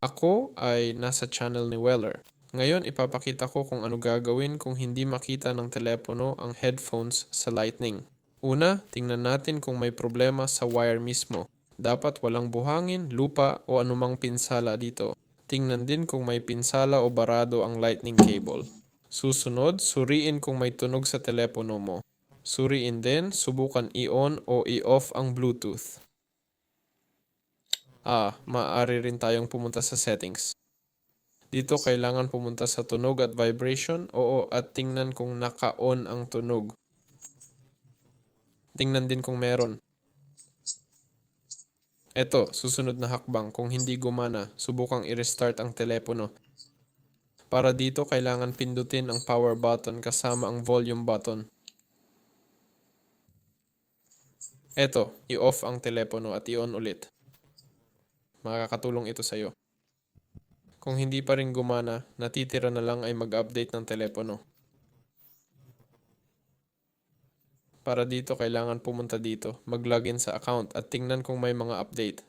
Ako ay nasa channel ni Weller. Ngayon ipapakita ko kung ano gagawin kung hindi makita ng telepono ang headphones sa Lightning. Una, tingnan natin kung may problema sa wire mismo. Dapat walang buhangin, lupa o anumang pinsala dito. Tingnan din kung may pinsala o barado ang lightning cable. Susunod, suriin kung may tunog sa telepono mo. Suriin din, subukan i-on o i-off ang Bluetooth. Maaari rin tayong pumunta sa settings. Dito kailangan pumunta sa tunog at vibration, at tingnan kung naka-on ang tunog. Tingnan din kung meron. Eto, susunod na hakbang, kung hindi gumana, subukang i-restart ang telepono. Para dito kailangan pindutin ang power button kasama ang volume button. Eto, i-off ang telepono at i-on ulit. Makakatulong ito sa'yo. Kung hindi pa rin gumana, natitira na lang ay mag-update ng telepono. Para dito, kailangan pumunta dito, mag-login sa account at tingnan kung may mga update.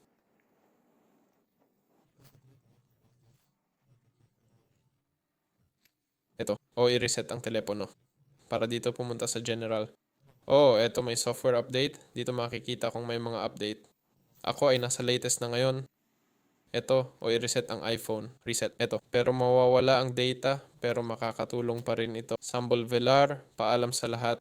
Ito, i-reset ang telepono. Para dito pumunta sa general. Eto may software update. Dito makikita kung may mga update. Ako ay nasa latest na ngayon. Ito, i-reset ang iPhone. Reset. Ito. Pero mawawala ang data, pero makakatulong pa rin ito. Sambol Velar, paalam sa lahat.